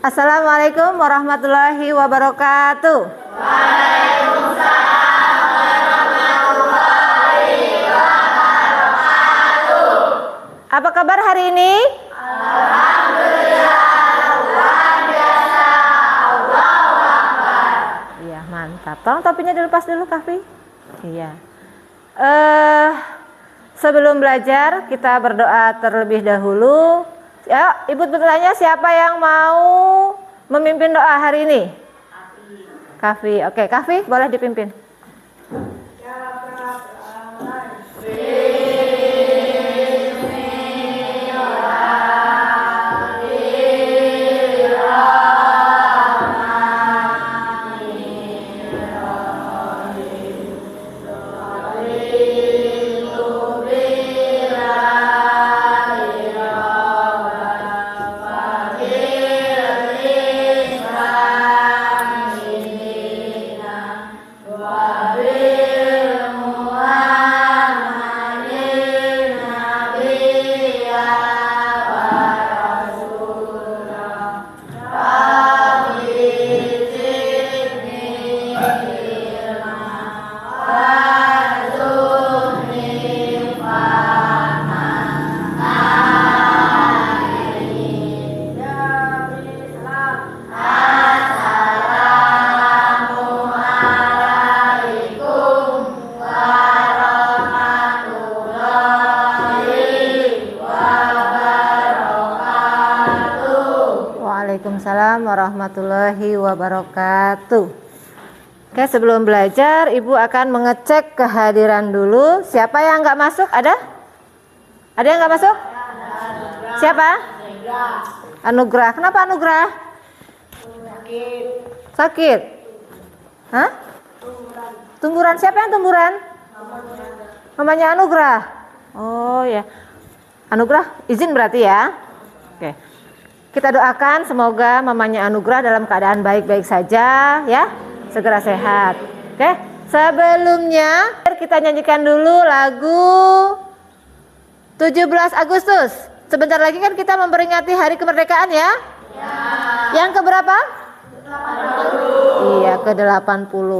Assalamualaikum warahmatullahi wabarakatuh. Waalaikumsalam warahmatullahi wabarakatuh. Apa kabar hari ini? Alhamdulillah, luar biasa. Allahu Akbar. Iya, mantap. Tolong topinya dilepas dulu, Kafi. Iya. Sebelum belajar, kita berdoa terlebih dahulu. Ya, Ibu bertanya siapa yang mau memimpin doa hari ini? Kafi. Oke, Kafi boleh dipimpin. Waalaikumsalam warahmatullahi wabarakatuh. Oke, sebelum belajar Ibu akan mengecek kehadiran dulu. Siapa yang nggak masuk? Ada? Ada yang nggak masuk? Siapa? Anugrah. Kenapa Anugrah? Sakit. Hah? Tumburan. Siapa yang tumburan? Mamanya Anugrah. Oh ya. Anugrah izin berarti ya. Oke. Kita doakan semoga mamanya Anugrah dalam keadaan baik-baik saja ya, segera sehat. Oke, sebelumnya kita nyanyikan dulu lagu 17 Agustus. Sebentar lagi kan kita memperingati hari kemerdekaan ya? Ya. Yang keberapa? 80. Iya, ke-80.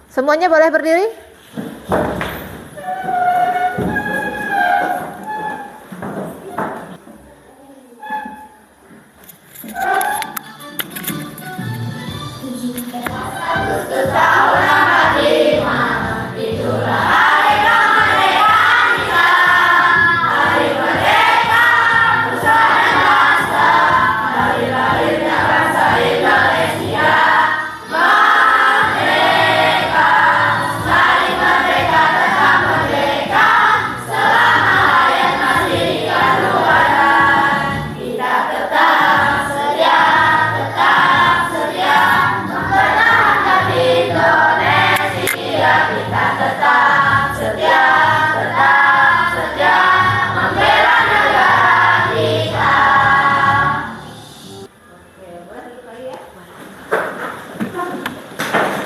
Semuanya boleh berdiri?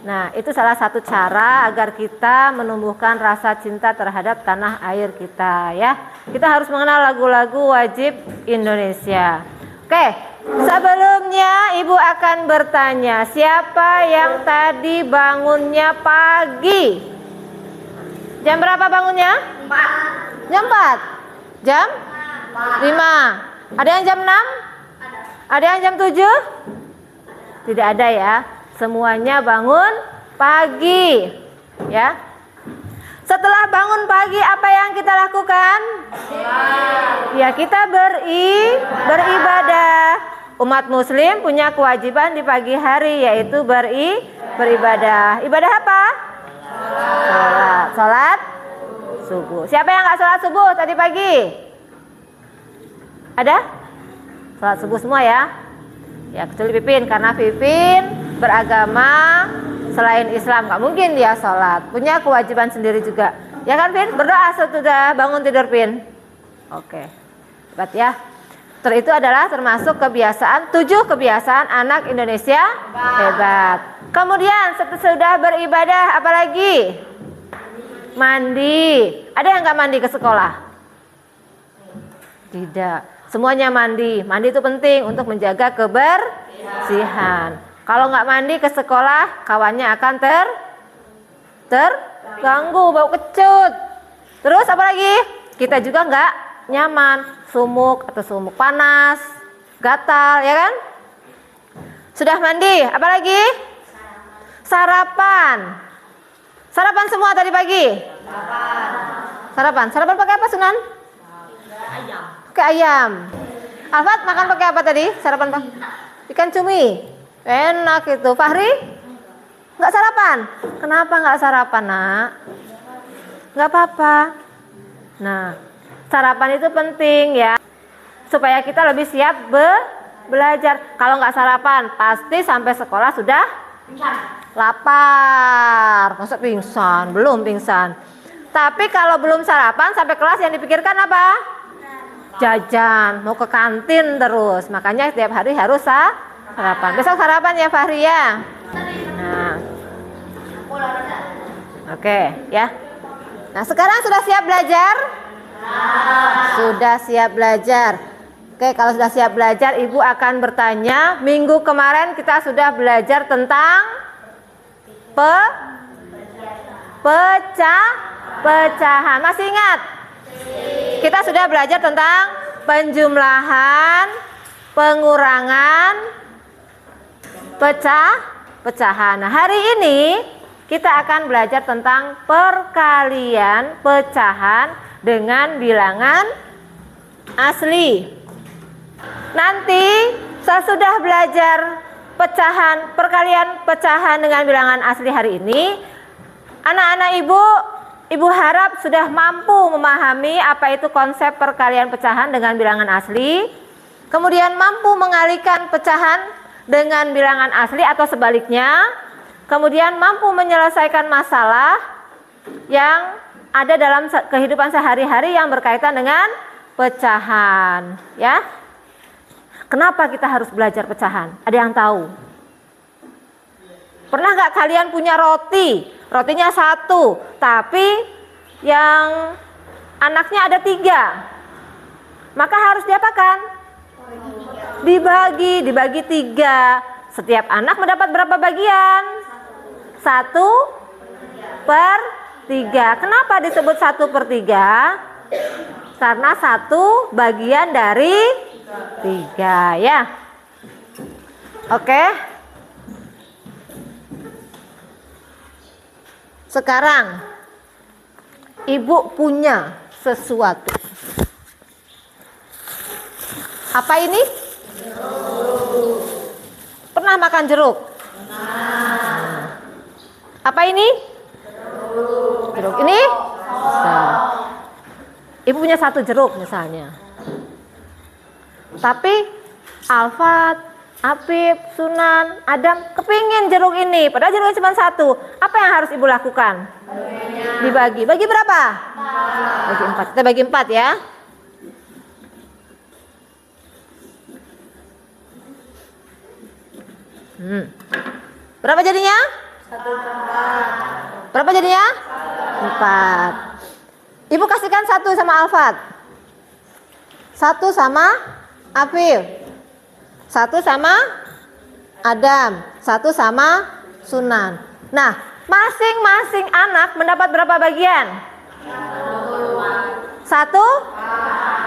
Nah, itu salah satu cara agar kita menumbuhkan rasa cinta terhadap tanah air kita ya. Kita harus mengenal lagu-lagu wajib Indonesia. Oke, sebelumnya Ibu akan bertanya, siapa yang tadi bangunnya pagi? Jam berapa bangunnya? 4. Jam 4? Jam? 5. Ada yang jam 6? Ada yang jam 7? Tidak ada ya. Semuanya bangun pagi ya. Setelah bangun pagi apa yang kita lakukan? Ya, kita beribadah. Umat muslim punya kewajiban di pagi hari yaitu beribadah. Ibadah apa? Salat subuh. Siapa yang nggak salat subuh tadi pagi? Ada? Salat subuh semua ya? Ya, kecuali Pipin, karena Pipin beragama selain Islam, nggak mungkin dia sholat, punya kewajiban sendiri juga. Ya kan Pin? Berdoa sesudah bangun tidur Pin. Oke, hebat ya. Itu adalah termasuk kebiasaan, 7 kebiasaan anak Indonesia hebat. Kemudian setelah beribadah apalagi? Mandi. Ada yang nggak mandi ke sekolah? Tidak. Semuanya mandi. Mandi itu penting untuk menjaga kebersihan. Kalau nggak mandi ke sekolah, kawannya akan terganggu, bau kecut. Terus apa lagi? Kita juga nggak nyaman, sumuk atau sumuk panas, gatal, ya kan? Sudah mandi, apa lagi? Sarapan. Sarapan semua tadi pagi? Sarapan. Sarapan pakai apa, Sunan? Ayam. Pakai ayam. Alfat makan pakai apa tadi? Sarapan pak? Ikan cumi. Enak itu. Fahri? Nggak sarapan? Kenapa nggak sarapan, nak? Nggak apa-apa. Nah, sarapan itu penting ya, supaya kita lebih siap belajar. Kalau nggak sarapan, pasti sampai sekolah sudah lapar. Masa pingsan? Belum pingsan. Tapi kalau belum sarapan sampai kelas yang dipikirkan apa? Jajan. Mau ke kantin terus. Makanya setiap hari harus sarapan. Besok sarapan ya Fahri ya. Nah, oke ya. Nah sekarang sudah siap belajar? Sudah siap belajar. Oke, kalau sudah siap belajar, Ibu akan bertanya. Minggu kemarin kita sudah belajar tentang pecahan. Masih ingat? Kita sudah belajar tentang penjumlahan, pengurangan, pecahan. Nah, hari ini kita akan belajar tentang perkalian pecahan dengan bilangan asli. Nanti sesudah belajar perkalian pecahan dengan bilangan asli hari ini, anak-anak Ibu harap sudah mampu memahami apa itu konsep perkalian pecahan dengan bilangan asli, kemudian mampu mengalihkan pecahan dengan bilangan asli atau sebaliknya, kemudian mampu menyelesaikan masalah yang ada dalam kehidupan sehari-hari yang berkaitan dengan pecahan, ya. Kenapa kita harus belajar pecahan? Ada yang tahu? Pernah nggak kalian punya roti? Rotinya 1, tapi yang anaknya ada 3. Maka harus diapakan? Dibagi 3. Setiap anak mendapat berapa bagian? 1/3. Kenapa disebut 1/3? Karena 1 bagian dari 3 ya. Oke. Sekarang Ibu punya sesuatu. Apa ini? Pernah makan jeruk? Apa ini? Jeruk. Ini? Nah, Ibu punya 1 jeruk misalnya. Tapi Alfat, Apip, Sunan, Adam kepingin jeruk ini, padahal jeruknya cuma 1. Apa yang harus Ibu lakukan? Dibagi. Bagi berapa? Bagi 4. Kita bagi 4 ya. Berapa jadinya? 1/4. Berapa jadinya? 4. Ibu kasihkan 1 sama Alfat, 1 sama Afif, 1 sama Adam, 1 sama Sunan. Nah, masing-masing anak mendapat berapa bagian? 1?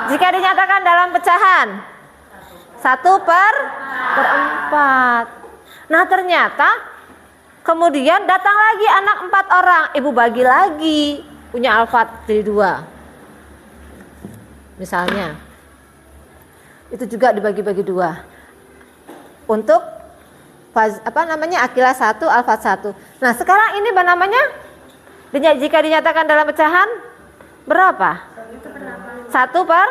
Jika dinyatakan dalam pecahan 1/4. Nah, ternyata kemudian datang lagi anak 4 orang. Ibu bagi lagi. Punya Alfat jadi 2. Misalnya. Itu juga dibagi-bagi 2. Untuk Akilah 1, Alfat 1. Nah, sekarang ini namanya jika dinyatakan dalam pecahan berapa? 1/2.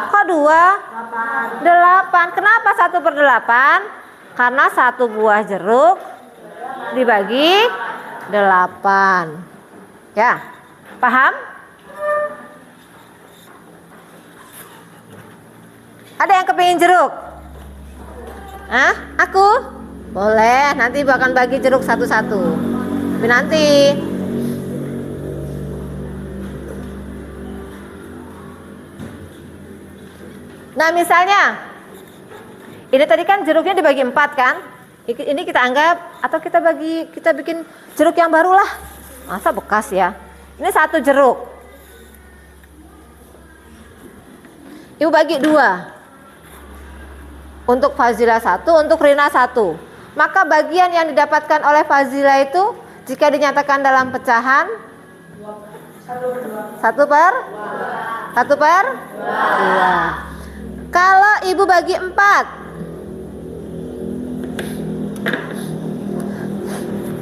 Kok 2? 8. Kenapa 1/8? Karena 1 buah jeruk dibagi 8. Ya, paham? Ada yang kepingin jeruk? Aku? Boleh, nanti Ibu akan bagi jeruk satu-satu. Tapi nanti Nah misalnya, ini tadi kan jeruknya dibagi 4 kan? Ini kita anggap, atau kita bikin jeruk yang baru lah. Masa bekas ya? Ini 1 jeruk. Ibu bagi 2. Untuk Fazila 1, untuk Rina 1. Maka bagian yang didapatkan oleh Fazila itu jika dinyatakan dalam pecahan 1 per 2. Kalau ibu bagi 4,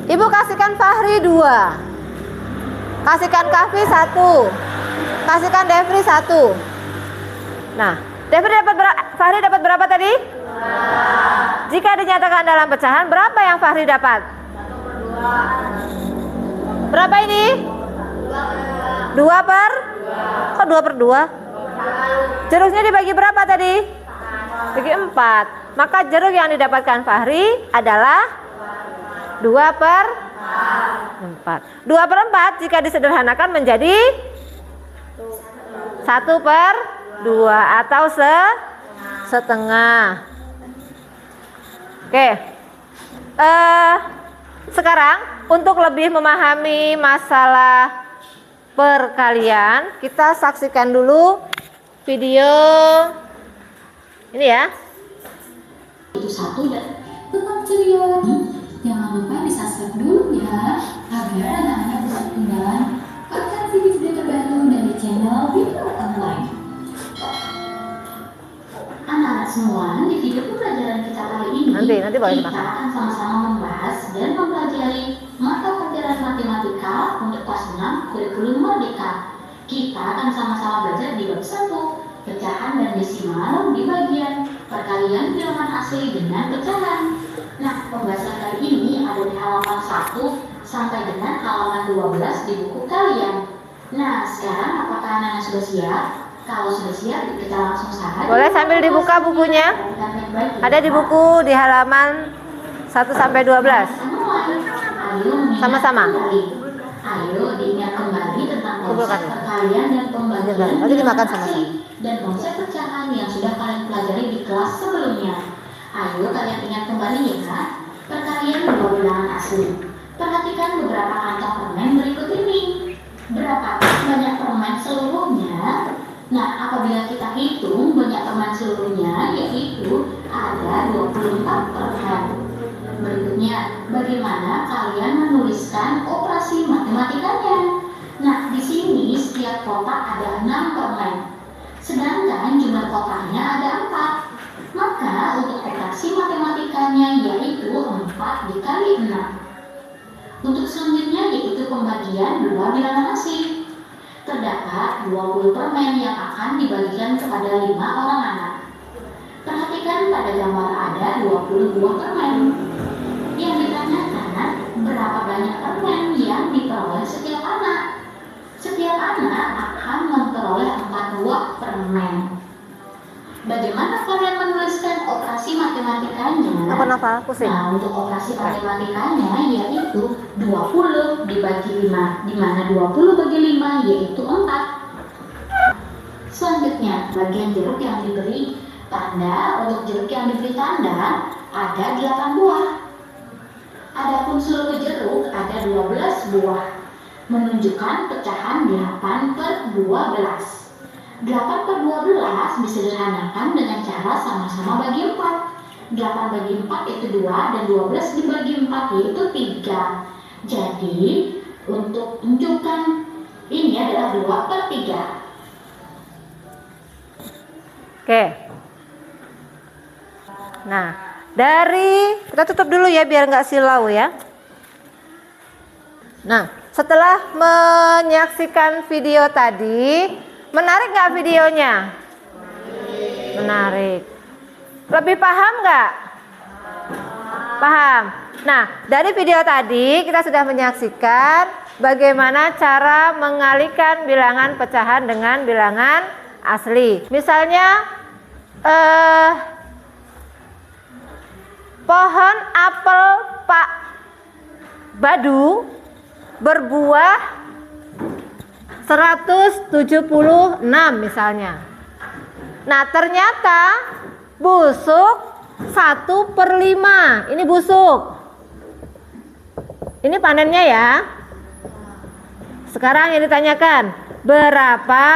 ibu kasihkan Fahri 2, kasihkan Kafi 1, kasihkan Devri 1. Nah, Fahri dapat berapa tadi? 2. Jika dinyatakan dalam pecahan, berapa yang Fahri dapat? 1/2. Berapa ini? 2 per? Kok 2 per 2? Jeruknya dibagi berapa tadi? Bagi 4. Maka jeruk yang didapatkan Fahri adalah 2 per 4. 2 per 4 jika disederhanakan menjadi 1 per 2 atau setengah. Oke. Sekarang untuk lebih memahami masalah perkalian, kita saksikan dulu video ini ya. Itu 1 dan tetap ceria. Jangan lupa di subscribe dulu ya, agar anak-anak bisa ketinggalan konten video terbaru dari channel Video Online. Anak-anak semua, di video pembelajaran kita kali ini nanti boleh kita akan sama-sama membahas dan mempelajari mata pelajaran matematika untuk kelas 6 kurikulum Merdeka. Kita akan sama-sama belajar di bab 1, pecahan dan desimal di bagian perkalian bilangan asli dengan pecahan. Nah, pembahasan kali ini ada di halaman 1 sampai dengan halaman 12 di buku kalian. Nah, sekarang apakah anak-anak sudah siap? Kalau sudah siap, kita langsung saja. Boleh sambil dibuka bukunya. Ada di buku di halaman 1 sampai 12. Sama-sama. Ayo diingat kembali tentang konsep perkalian dan pembagian nanti dimakan sama-sama dan konsep pecahan yang sudah kalian pelajari di kelas sebelumnya. Ayo kalian ingat kembali ya, perkalian dua bilangan asli. Perhatikan beberapa kantong permen berikut ini. Berapa banyak permen seluruhnya? Nah, apabila kita hitung banyak permen seluruhnya, yaitu ada 24 permen. Berikutnya, bagaimana kalian menuliskan operasi matematikanya? Nah, di sini setiap kotak ada 6 permen, sedangkan jumlah kotaknya ada 4. Maka untuk operasi matematikanya yaitu 4 dikali 6. Untuk selanjutnya yaitu pembagian 2 bilangan asli. Terdapat 20 permen yang akan dibagikan kepada 5 orang anak. Perhatikan pada gambar ada 20 buah permen. Yang ditanyakan berapa banyak permen yang diperoleh setiap anak. Setiap anak akan memperoleh 4 buah permen. Bagaimana kalian menuliskan operasi matematikanya? Apa pusing? Nah, untuk operasi matematikanya yaitu 20 dibagi 5, di mana 20 bagi 5 yaitu 4. Selanjutnya, bagian jeruk yang diberi tanda. Untuk jeruk yang diberi tanda ada 8 buah. Adapun seluruh jeruk ada 12 buah, menunjukkan pecahan 8 per 12. 8 per 12 disederhanakan dengan cara sama-sama bagi 4. 8 bagi 4 itu 2 dan 12 dibagi 4 yaitu 3. Jadi untuk tunjukkan ini adalah 2 per 3. Oke. Nah, kita tutup dulu ya biar nggak silau ya. Nah, setelah menyaksikan video tadi, menarik nggak videonya? Menarik. Lebih paham nggak? Paham. Nah, dari video tadi kita sudah menyaksikan bagaimana cara mengalihkan bilangan pecahan dengan bilangan asli. Misalnya, pohon apel Pak Badu berbuah 176 misalnya. Nah, ternyata busuk 1/5. Ini busuk. Ini panennya ya. Sekarang yang ditanyakan, berapa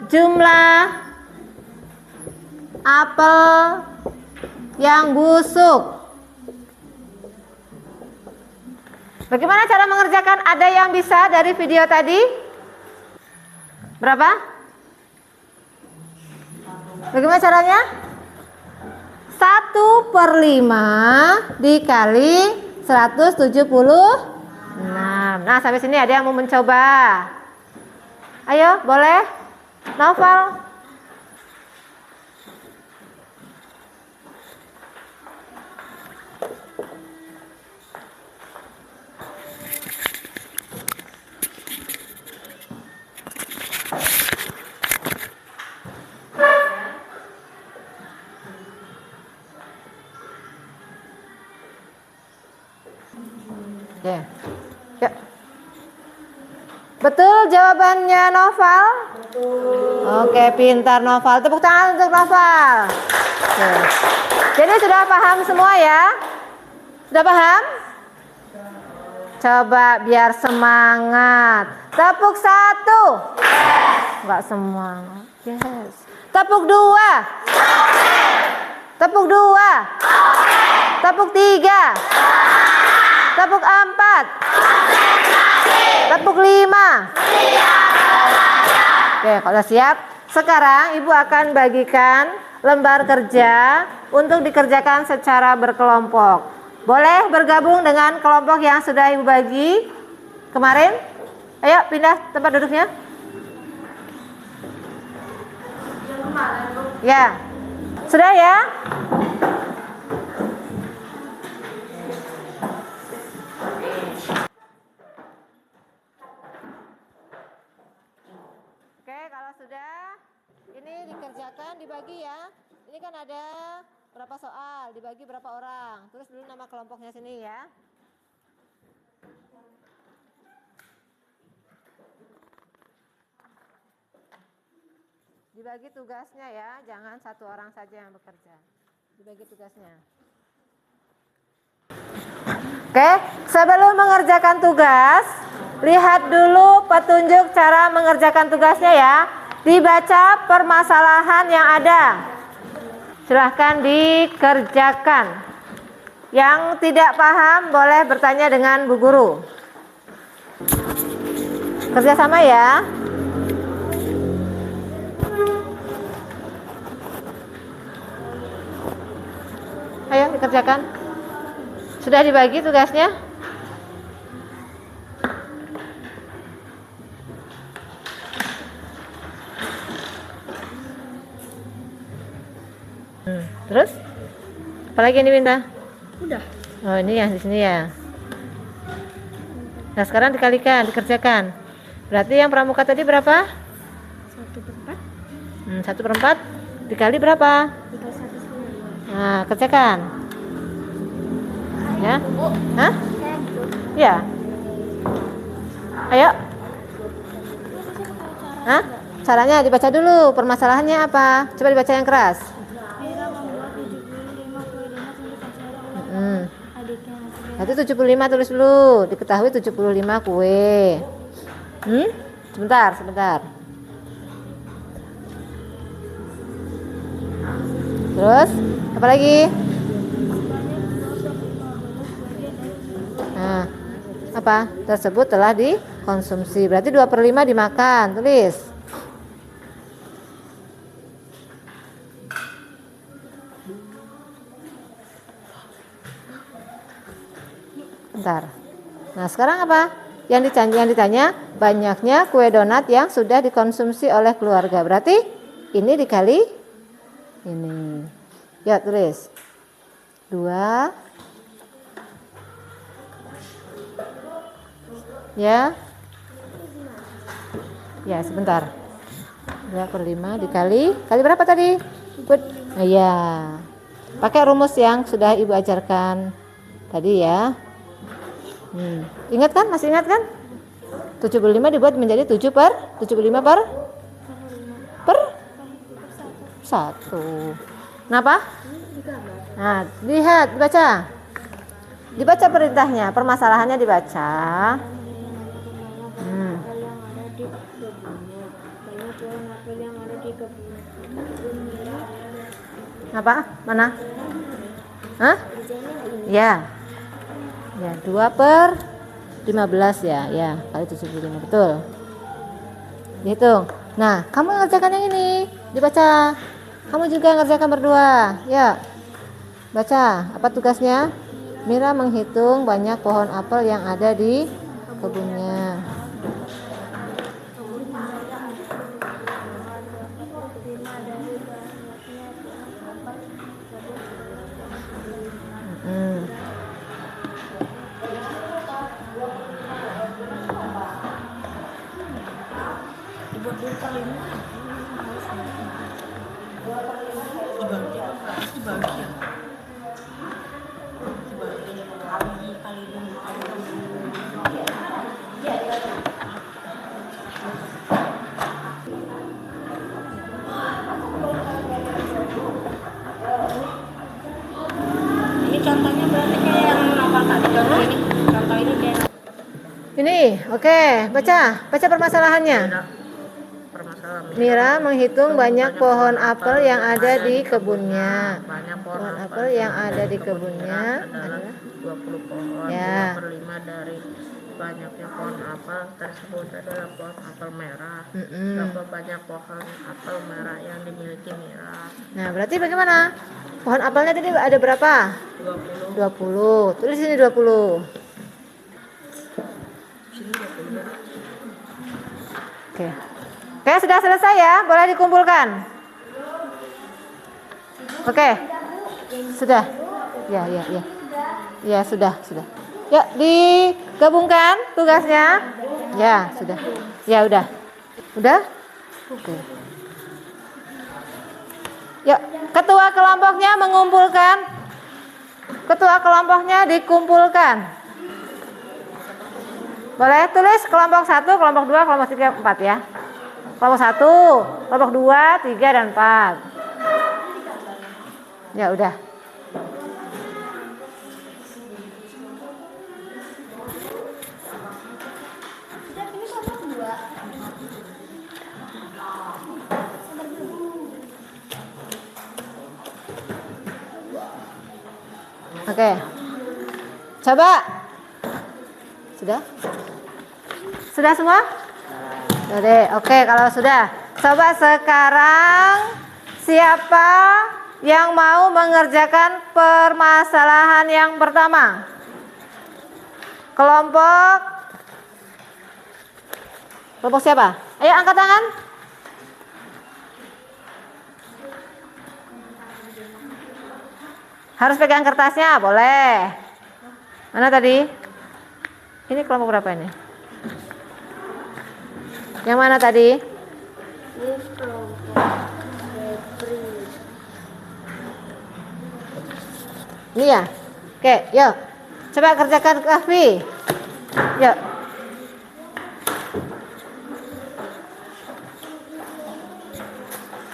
jumlah apel yang busuk? Bagaimana cara mengerjakan? Ada yang bisa dari video tadi? Berapa? Bagaimana caranya? 1/5 dikali 176. Nah, sampai sini ada yang mau mencoba? Ayo, boleh? Novel. Oke. Ya. Betul jawabannya Noval? Betul. Oke, pintar Noval. Tepuk tangan untuk Noval. Oke. Jadi sudah paham semua ya? Sudah paham? Coba biar semangat. Tepuk 1. Enggak semangat. Yes. Tepuk 2. Tepuk 2. Tepuk 3. Tepuk 4. Tepuk 5. Oke, kalau siap, sekarang Ibu akan bagikan lembar kerja untuk dikerjakan secara berkelompok. Boleh bergabung dengan kelompok yang sudah Ibu bagi kemarin? Ayo pindah tempat duduknya. Ya, sudah ya? Kalau sudah, ini dikerjakan, dibagi ya. Ini kan ada berapa soal, dibagi berapa orang. Tulis dulu nama kelompoknya sini ya. Dibagi tugasnya ya, jangan satu orang saja yang bekerja. Dibagi tugasnya. Oke, sebelum mengerjakan tugas, lihat dulu petunjuk cara mengerjakan tugasnya ya. Dibaca permasalahan yang ada. Silahkan dikerjakan. Yang tidak paham boleh bertanya dengan Bu Guru. Kerjasama ya. Ayo dikerjakan. Sudah dibagi tugasnya? Terus? Apalagi ini Winta? Udah. Oh, ini yang di sini ya. Nah, sekarang dikalikan, dikerjakan. Berarti yang pramuka tadi berapa? 1/4. 1/4 dikali berapa? Dikali 1/9. Nah, kerjakan. Ya? Hah? Ya. Ayo. Hah? Caranya dibaca dulu. Permasalahannya apa? Coba dibaca yang keras. Mira membuat 75 kue donat untuk acara adiknya. Berarti 75 tulis dulu. Diketahui 75 kue. Sebentar. Terus, apa lagi? Nah, apa? Tersebut telah dikonsumsi. Berarti 2/5 dimakan. Tulis. Bentar. Nah, sekarang apa? Yang ditanya banyaknya kue donat yang sudah dikonsumsi oleh keluarga. Berarti ini dikali ini. Ya, tulis. 2. Ya. Ya, sebentar. 2/5 dikali berapa tadi? Iya. Pakai rumus yang sudah Ibu ajarkan tadi ya. Ingat kan? Masih ingat kan? 75 dibuat menjadi 7 per 75 per 1. Kenapa? Nah, lihat, dibaca. Dibaca perintahnya, permasalahannya dibaca. Apa? Mana? Hah? Ya. Ya, 2 per 15 ya. Ya, kali 75 betul. Dihitung. Nah, kamu ngerjakan yang ini. Dibaca. Kamu juga ngerjakan berdua. Ya. Baca. Apa tugasnya? Mira menghitung banyak pohon apel yang ada di kebunnya. Ini contohnya berarti kayak yang apa tadi? Contoh ini kayak Ini, oke, baca permasalahannya. Mira menghitung banyak pohon apel yang ada di kebunnya. Pohon apel yang ada di kebunnya adalah 20 pohon. Ya. 2/5 dari banyaknya pohon apel tersebut adalah pohon apel merah. Mm-mm. Berapa banyak pohon apel merah yang dimiliki Mira? Nah, berarti bagaimana? Pohon apelnya tadi ada berapa? 20. 20. Tulis sini 20. Oke. Oke, sudah selesai ya? Boleh dikumpulkan? Oke. Sudah. Ya. Ya, sudah. Yuk, digabungkan tugasnya. Ya, sudah. Ya, udah. Udah? Oke. Yuk, ketua kelompoknya mengumpulkan. Ketua kelompoknya dikumpulkan. Boleh tulis kelompok 1, kelompok 2, kelompok 3, 4 ya. Kelompok 1, kelompok 2, 3, dan 4. Ya udah. Oke. Coba. Sudah? Sudah semua? Sudah deh. Oke, kalau sudah. Coba sekarang siapa yang mau mengerjakan permasalahan yang pertama? Kelompok siapa? Ayo angkat tangan. Harus pegang kertasnya, boleh. Mana tadi? Ini kelompok berapa ini? Yang mana tadi? Ini ya? Oke, yuk. Coba kerjakan Kahfi. Yuk.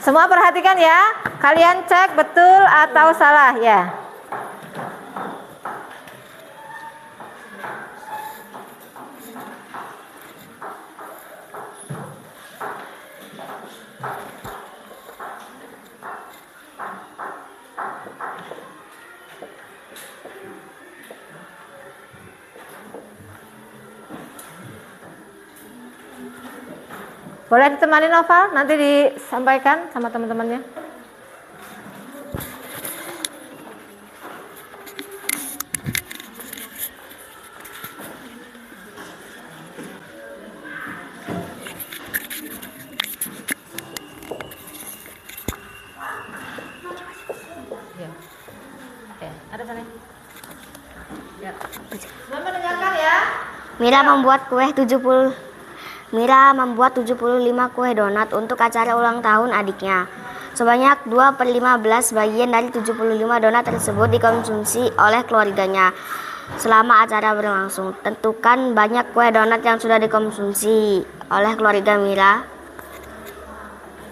Semua perhatikan ya. Kalian cek betul atau salah ya. Boleh ditemani Noval, nanti disampaikan sama teman-temannya. Ya. Oke, ada sana. Ya. Semua mendengarkan ya. Mira membuat 75 kue donat untuk acara ulang tahun adiknya. Sebanyak 2/15 bagian dari 75 donat tersebut dikonsumsi oleh keluarganya. selama acara berlangsung. Tentukan banyak kue donat yang sudah dikonsumsi oleh keluarga Mira.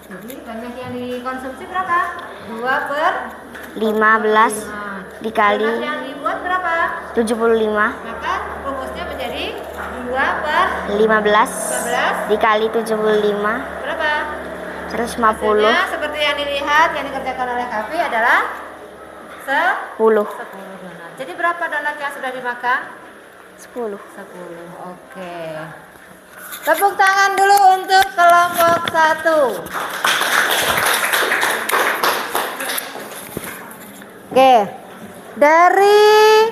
Jadi banyak yang dikonsumsi berapa? 2 per 15 5. dikali Donat yang dibuat berapa? 75. Maka rumusnya menjadi 2 per 15 15 dikali 75, berapa? 150. Hasilnya seperti yang dilihat yang dikerjakan oleh Kavi adalah 10 donat. Jadi berapa donat yang sudah dimakan? 10. 10. Oke. Tepuk tangan dulu untuk kelompok 1. Oke. Dari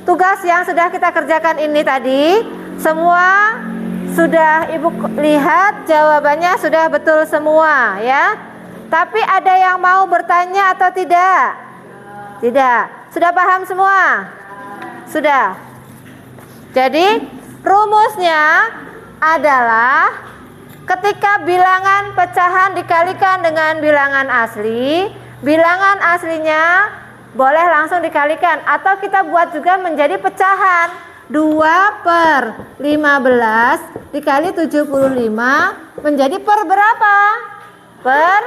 tugas yang sudah kita kerjakan ini tadi, semua sudah Ibu lihat jawabannya sudah betul semua ya. Tapi ada yang mau bertanya atau tidak? Tidak. Sudah paham semua? Sudah. Jadi rumusnya adalah ketika bilangan pecahan dikalikan dengan bilangan asli, bilangan aslinya boleh langsung dikalikan atau kita buat juga menjadi pecahan. 2 per 15 dikali 75 menjadi per berapa? Per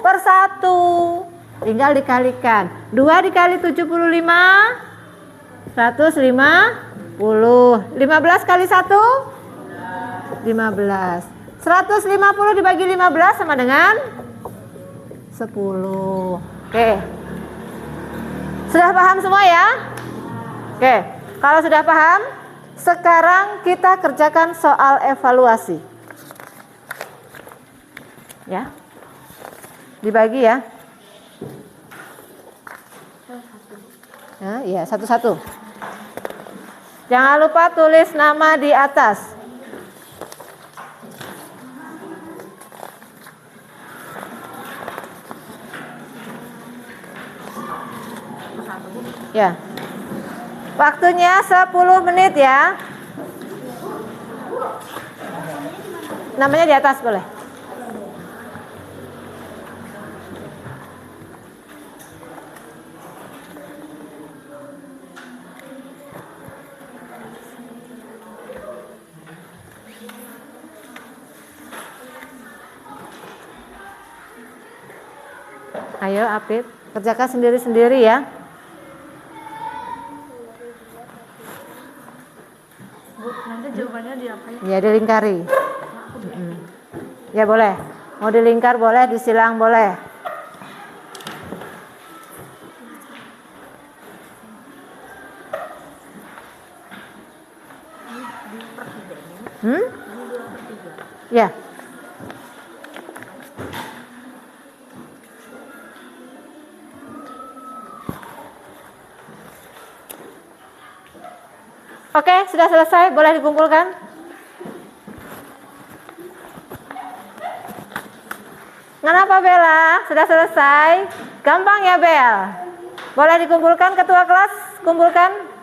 1. Tinggal dikalikan. 2 dikali 75 150. 15 kali 1 15. 150 dibagi 15 sama dengan 10. Oke. Sudah paham semua ya? Oke. Kalau sudah paham, sekarang kita kerjakan soal evaluasi. Ya. Dibagi ya. Nah, iya, satu-satu. Jangan lupa tulis nama di atas. Ya. Waktunya 10 menit ya. Namanya di atas boleh. Ayo Apip, kerjakan sendiri-sendiri ya. Bu, nanti jawabannya diapain? Ya dilingkari. Ya boleh. Mau dilingkar boleh, disilang boleh. Ya. Oke, sudah selesai, boleh dikumpulkan. Kenapa Bella? Sudah selesai? Gampang ya Bel? Boleh dikumpulkan ketua kelas? Kumpulkan.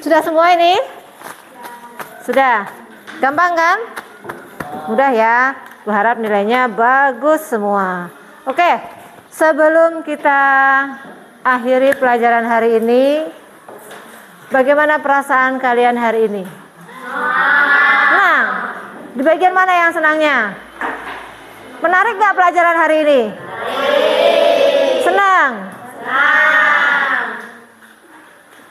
Sudah semua ini? Sudah. Gampang kan? Mudah ya. Berharap nilainya bagus semua. Oke, sebelum kita akhiri pelajaran hari ini, bagaimana perasaan kalian hari ini? Senang. Di bagian mana yang senangnya? Menarik nggak pelajaran hari ini? Senang.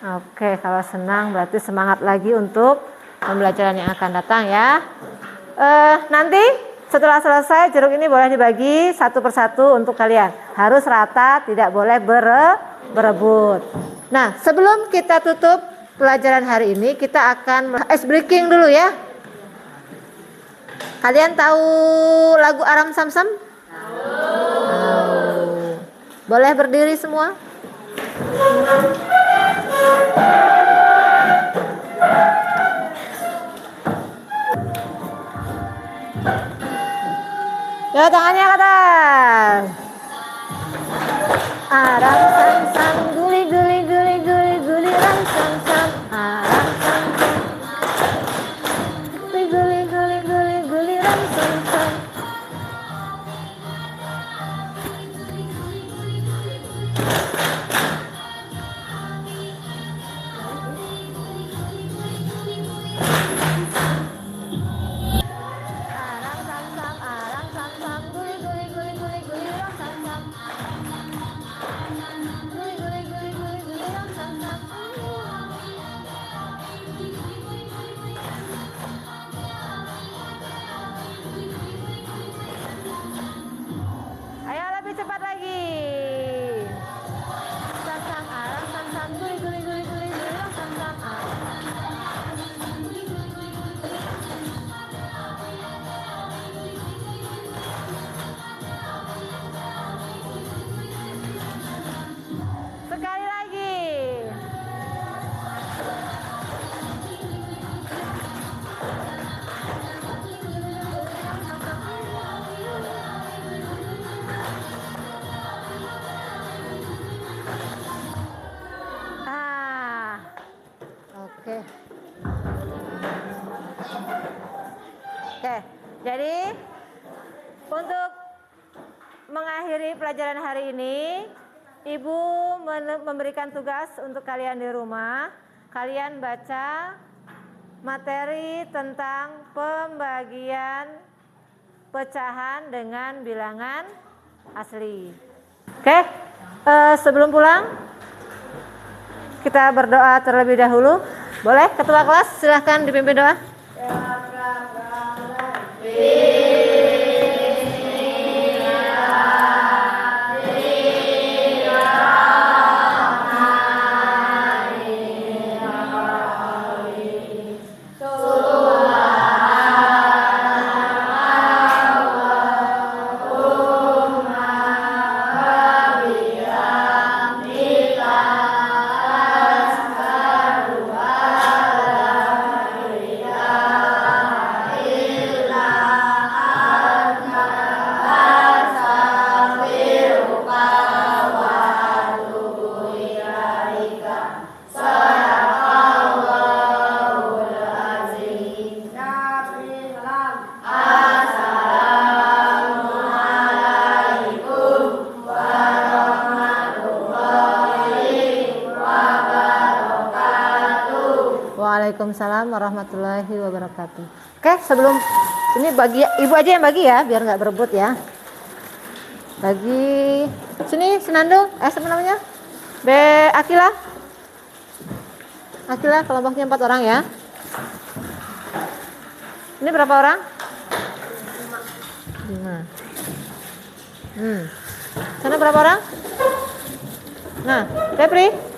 Oke, kalau senang berarti semangat lagi untuk pembelajaran yang akan datang ya. Nanti setelah selesai jeruk ini boleh dibagi satu persatu untuk kalian. Harus rata, tidak boleh berebut. Nah, sebelum kita tutup pelajaran hari ini, kita akan ice breaking dulu ya. Kalian tahu lagu Aram Samsam? Tahu. Boleh berdiri semua? Ya, tangannya ke atas. Aram Samsam, guli guli guli guli guli ram samsam. Aram Samsam, guli guli guli guli guli ram samsam. Aram samsam, guli guli guli guli guli ram samsam. Guli guli guli guli guli ram samsam. Ayo lebih cepat lagi. Samsam, aram samsam, guli guli guli guli guli ram samsam. Sekali lagi. Oke. Oke, jadi untuk mengakhiri pelajaran hari ini, Ibu memberikan tugas untuk kalian di rumah. Kalian baca materi tentang pembagian pecahan dengan bilangan asli. Oke, sebelum pulang kita berdoa terlebih dahulu. Boleh, ketua kelas silahkan dipimpin doa. Waalaikumsalam warahmatullahi wabarakatuh. Oke, sebelum ini bagi ibu aja yang bagi ya, biar nggak berebut ya. Bagi sini Senando, siapa namanya? Akila. Akila, kelompoknya 4 orang ya. Ini berapa orang? 5. Sana berapa orang? Nah, Febri.